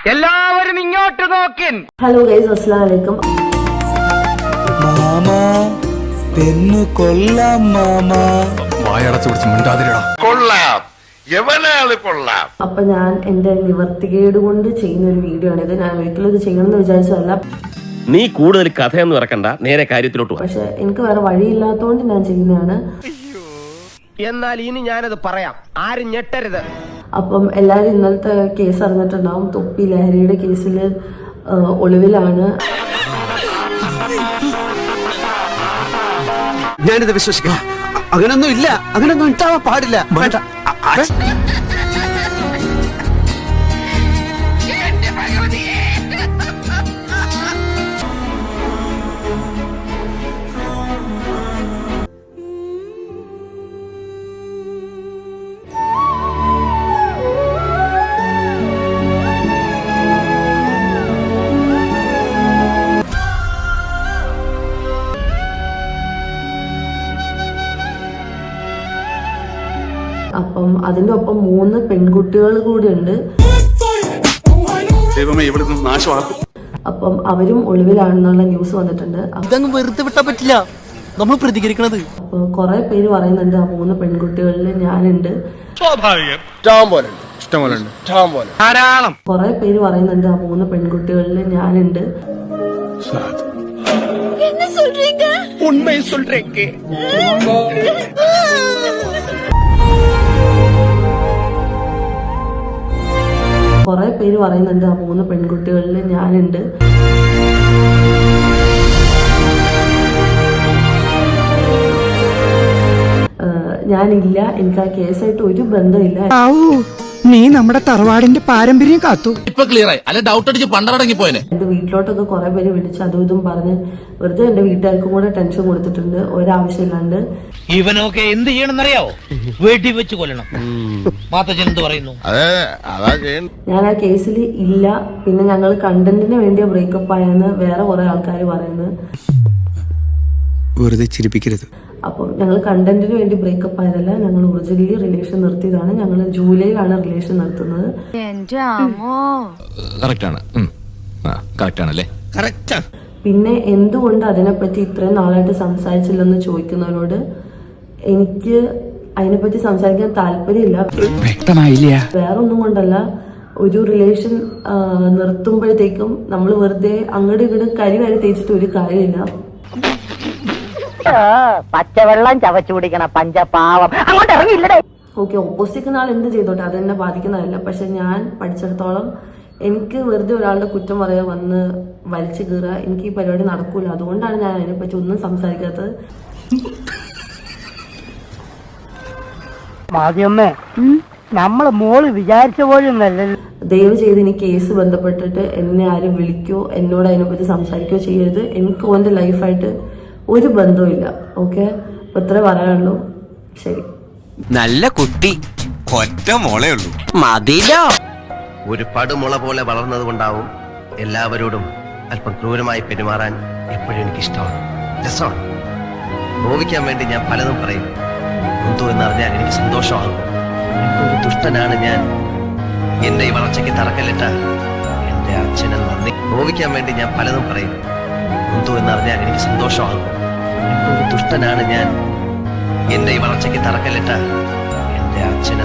എല്ലാവരും ഇങ്ങോട്ട് നോക്കിൻ. Hello guys, അസ്സലാമു അലൈക്കും. മാമാ പെണ്ണ് കൊള്ളാം മാമാ. വായടച്ചു പിടിച്ച് മിണ്ടാതിരടാ. കൊള്ളാം, എവനാള് കൊള്ളാം. അപ്പൊ ഞാൻ എന്റെ നിവർത്തികേട് കൊണ്ട് ചെയ്യുന്ന ഒരു വീഡിയോ ആണിത്. ഞാൻ ഒരിക്കലും ഇത് ചെയ്യണമെന്ന് വിചാരിച്ചതല്ല. നീ കൂടുതൽ കഥയൊന്നും ഇറക്കണ്ട, നേരെ കാര്യത്തിലോട്ട് വാ. പക്ഷെ എനിക്ക് വേറെ വഴിയില്ലാത്തോണ്ട് ഞാൻ ചെയ്യുന്നതാണ്. എന്നാൽ ഇനി ഞാനത് പറയാം, ആരും ഞെട്ടരുത്. അപ്പം എല്ലാവരും ഇന്നലത്തെ കേസ് അറിഞ്ഞിട്ടുണ്ടാവും. തൊപ്പി ലഹരിയുടെ കേസിൽ ഒളിവിലാണ്. ഞാനിത് വിശ്വസിക്കാം. അങ്ങനൊന്നും ഇല്ല, അങ്ങനൊന്നും ഉണ്ടാവാൻ പാടില്ല. അപ്പം അതിന്റെ ഒപ്പം 3 പെൺകുട്ടികൾ കൂടി ഉണ്ട്. അപ്പം അവരും ഒളിവിലാണെന്നുള്ള ന്യൂസ് വന്നിട്ടുണ്ട്. ഇതങ്ങ് വെറുതെ വിട്ടാ പറ്റില്ല, നമ്മൾ പ്രതികരിക്കണത്. അപ്പൊ കുറെ പേര് പറയുന്നുണ്ട് ആ 3 പെൺകുട്ടികളിൽ ഞാനുണ്ട്. ധാരാളം. കുറെ പേര് പറയുന്നുണ്ട് ആ 3 പെൺകുട്ടികളിൽ ഞാനുണ്ട്. കുറെ പേര് പറയുന്നുണ്ട് ആ 3 പെൺകുട്ടികളിൽ ഞാനുണ്ട്. ഞാനില്ല, എനിക്ക് ആ കേസായിട്ട് ഒരു ബന്ധമില്ല. നീ നമ്മുടെ തറവാടിന്റെ പാരമ്പര്യം കാത്തു. ഇപ്പൊ ക്ലിയർ ആയി. അല്ല ഡൗട്ട് അടിച്ച് പണ്ടടങ്ങി പോയനെ. എന്റെ വീട്ടിലോട്ടൊക്കെ കുറെ പേര് വിളിച്ച് അതും ഇതും പറഞ്ഞ് വെറുതെ എന്റെ വീട്ടുകാർക്കും കൂടെ ടെൻഷൻ കൊടുത്തിട്ടുണ്ട്, ഒരാവശ്യമില്ലാണ്ട്. ഇവനൊക്കെ എന്ത് ചെയ്യണമെന്നറിയാവോ? വീട്ടിൽ വെച്ച് കൊല്ലണം. മാത്തച്ഛൻ എന്ത് പറയുന്നു? ഞാൻ ആ കേസിൽ ഇല്ല. പിന്നെ ഞങ്ങൾ കണ്ടന്റിന് വേണ്ടിയ ബ്രേക്കപ്പ് ആയെന്ന് വേറെ കുറെ ആൾക്കാർ പറയുന്നത്. വെറുതെ ചിരിപ്പിക്കരുത്. അപ്പം ഞങ്ങൾ കണ്ടന്റിന് വേണ്ടി ബ്രേക്കപ്പ് ആയതല്ല, ഞങ്ങൾ ഒറിജിനലി റിലേഷൻ നിർത്തിയതാണ്. ഞങ്ങൾ ജൂലൈയിലാണ് റിലേഷൻ നിർത്തുന്നത്. പിന്നെ എന്തുകൊണ്ട് അതിനെപ്പറ്റി ഇത്രയും നാളായിട്ട് സംസാരിച്ചില്ലെന്ന് ചോദിക്കുന്നവരോട് എനിക്ക് അതിനെപ്പറ്റി സംസാരിക്കാൻ താല്പര്യമില്ല. വ്യക്തമായില്ല. വേറൊന്നും കൊണ്ടല്ല, ഒരു റിലേഷൻ നിർത്തുമ്പോഴത്തേക്കും നമ്മൾ വെറുതെ അങ്ങോട്ട് ഇങ്ങോട്ട് കരി തേച്ചിട്ട് ഒരു കാര്യമില്ല. പച്ചവെള്ളം ചവച്ചു കുടിക്കണ പഞ്ചപാവം അങ്ങോട്ട് ഇറങ്ങിയില്ലടേ. ഓക്കെ, ഓപ്പോസിറ്റ് ആൾ എന്ത് ചെയ്തോട്ടെ, അതെന്നെ ബാധിക്കുന്നതല്ല. പക്ഷെ ഞാൻ പഠിച്ചിടത്തോളം എനിക്ക് വെറുതെ ഒരാളുടെ കുറ്റം പറയാൻ വന്ന് വലിച്ചു കീറുക, എനിക്ക് ഈ പരിപാടി നടക്കൂല. അതുകൊണ്ടാണ് ഞാൻ അതിനെപ്പറ്റി ഒന്നും സംസാരിക്കാത്തത്. മാധ്യമേ, നമ്മള് മോള് വിചാരിച്ച പോലെയൊന്നല്ല. ദയവ് ചെയ്ത് ഇനി കേസ് ബന്ധപ്പെട്ടിട്ട് എന്നെ ആരും വിളിക്കോ എന്നോട് അതിനെപ്പറ്റി സംസാരിക്കുകയോ ചെയ്യരുത്. എനിക്ക് ഓൻ്റെ ലൈഫായിട്ട് ഒരു ബന്ധവുമില്ല. ഓക്കെ, അപ്പൊ ഇത്ര പറയാനുള്ളൂ. ശരി. നല്ല കുട്ടി, ഒറ്റ മോളേ ഉള്ളൂ, മതിലോ. ഒരു പടുമുള പോലെ വളർന്നത് കൊണ്ടാവും എല്ലാവരോടും അല്പം ക്രൂരമായി പെരുമാറാൻ എപ്പോഴും എനിക്കിഷ്ടമാണ്, രസമാണ്. നോവിക്കാൻ വേണ്ടി ഞാൻ പലതും പറയും. എന്തോ എന്നറിഞ്ഞാൽ എനിക്ക് സന്തോഷമാകും. ഒരു ദുഷ്ടനാണ് ഞാൻ. എന്റെ ഈ വളർച്ചയ്ക്ക് തറക്കല്ലിട്ട എന്റെ അച്ഛനെ നന്ദി. നോവിക്കാൻ വേണ്ടി ഞാൻ പലതും പറയും. എന്തോ എന്നറിഞ്ഞാൽ എനിക്ക് സന്തോഷമാകും. ഒരു ദുഷ്ടനാണ് ഞാൻ. എന്റെ ഈ വളർച്ചയ്ക്ക് തറക്കല്ലിട്ട എന്റെ അച്ഛനെ